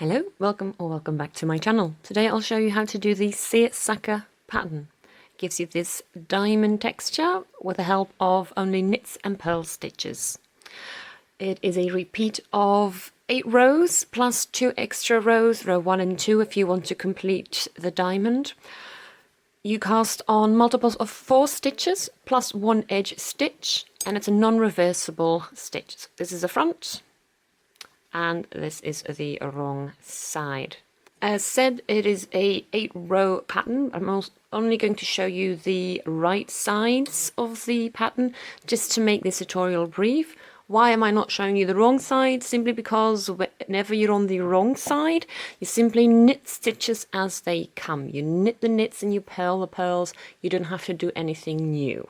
Hello, welcome back to my channel. Today I'll show you how to do the Seersucker pattern. It gives you this diamond texture with the help of only knits and purl stitches. It is a repeat of 8 rows plus 2 extra rows, row 1 and 2 if you want to complete the diamond. You cast on multiples of 4 stitches plus 1 edge stitch, and it's a non-reversible stitch. This is the front, and this is the wrong side. As said, it is a 8-row pattern. I'm only going to show you the right sides of the pattern just to make this tutorial brief. Why am I not showing you the wrong side? Simply because whenever you're on the wrong side, you simply knit stitches as they come. You knit the knits and you purl the purls. You don't have to do anything new.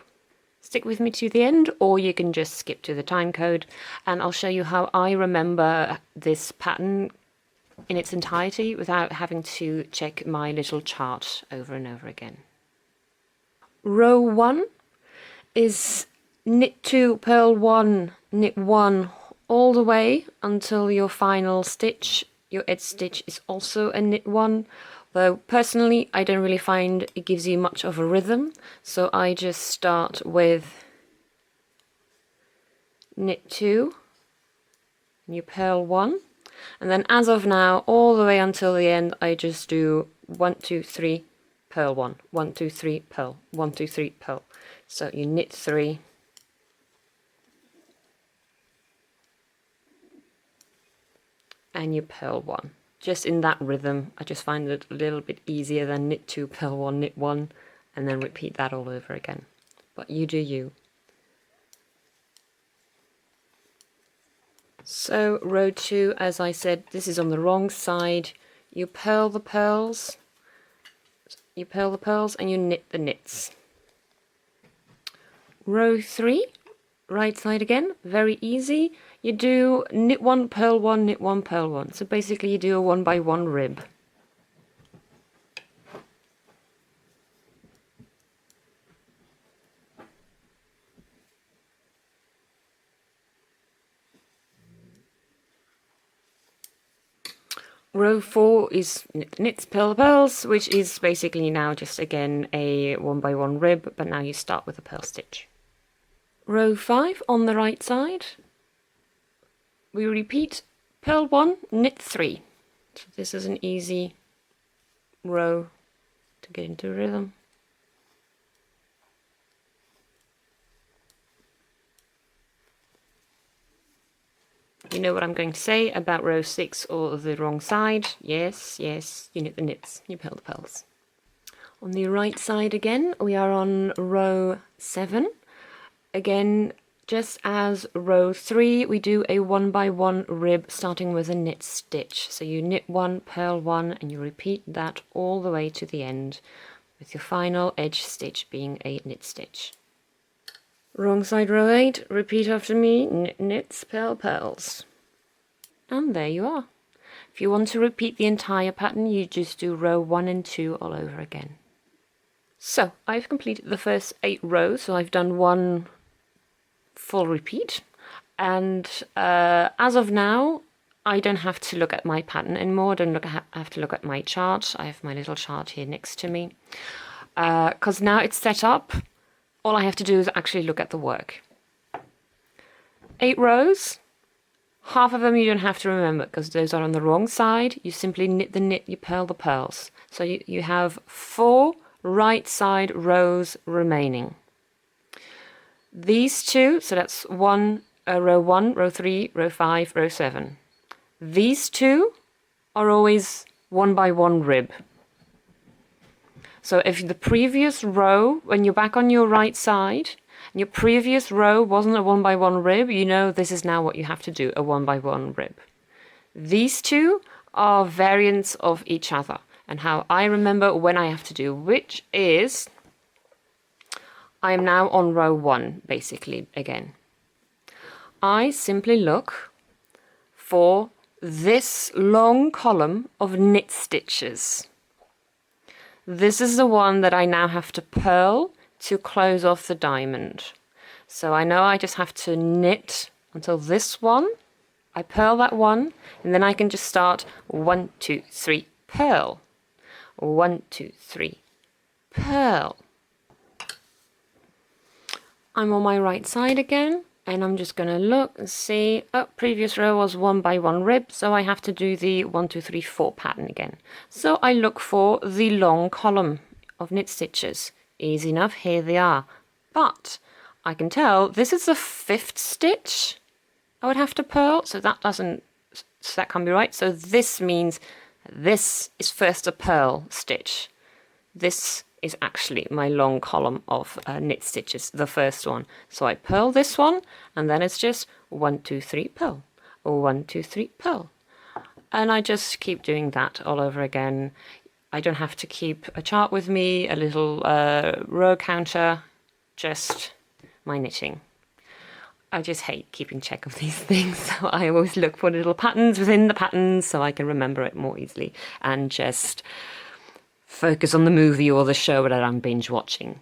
Stick with me to the end, or you can just skip to the time code and I'll show you how I remember this pattern in its entirety without having to check my little chart over and over again. Row 1 is knit 2, purl 1, knit 1 all the way until your final stitch. Your edge stitch is also a knit 1. Though personally I don't really find it gives you much of a rhythm, so I just start with knit 2 and you purl 1, and then as of now all the way until the end I just do 1, 2, 3, purl 1, 1, 2, 3, purl, 1, 2, 3, purl. So you knit 3 and you purl 1. Just in that rhythm. I just find it a little bit easier than knit 2, purl 1, knit 1, and then repeat that all over again. But you do you. So row 2, as I said, this is on the wrong side. You purl the purls, and you knit the knits. Row 3, right side again, very easy. You do knit 1, purl 1, knit 1, purl 1. So basically you do a 1 by 1 rib. Row 4 is knits, purl, purls, which is basically now just again a 1 by 1 rib, but now you start with a purl stitch. Row 5 on the right side. We repeat purl 1, knit 3. So this is an easy row to get into rhythm. You know what I'm going to say about row 6 or the wrong side. Yes, you knit the knits, you purl the purls. On the right side again, we are on row 7. Again, just as row 3, we do a 1 by 1 rib starting with a knit stitch. So you knit 1, purl 1, and you repeat that all the way to the end, with your final edge stitch being a knit stitch. Wrong side, row 8, repeat after me, knit, knits, purl, purls. And there you are. If you want to repeat the entire pattern, you just do row 1 and 2 all over again. So, I've completed the first 8 rows, so I've done 1 full repeat, and as of now I don't have to look at my pattern anymore. I don't have to look at my chart. I have my little chart here next to me because now it's set up. All I have to do is actually look at the work. 8 rows, half of them you don't have to remember because those are on the wrong side. You simply knit the knit, you purl the purls. So you have 4 right side rows remaining. These 2, so that's row 1, row 3, row 5, row 7. These 2 are always 1 by 1 rib. So if the previous row, when you're back on your right side, and your previous row wasn't a 1 by 1 rib, you know this is now what you have to do, a 1 by 1 rib. These 2 are variants of each other, and how I remember when I have to do which is, I am now on row 1, basically, again. I simply look for this long column of knit stitches. This is the one that I now have to purl to close off the diamond. So I know I just have to knit until this one, I purl that one, and then I can just start 1, 2, 3, purl. 1, 2, 3, purl. I'm on my right side again, and I'm just going to look and see, oh, previous row was 1 by 1 rib, so I have to do the 1, 2, 3, 4 pattern again. So I look for the long column of knit stitches. Easy enough, here they are. But I can tell this is the 5th stitch I would have to purl, so that can't be right. So this means this is first a purl stitch. This is actually my long column of knit stitches, the first one. So I purl this one, and then it's just 1, 2, 3, purl, 1, 2, 3, purl. And I just keep doing that all over again. I don't have to keep a chart with me, a little row counter, just my knitting. I just hate keeping check of these things, so I always look for little patterns within the patterns so I can remember it more easily and just focus on the movie or the show that I'm binge watching.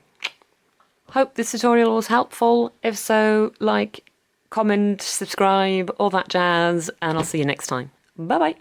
Hope this tutorial was helpful. If so, like, comment, subscribe, all that jazz, and I'll see you next time. Bye bye.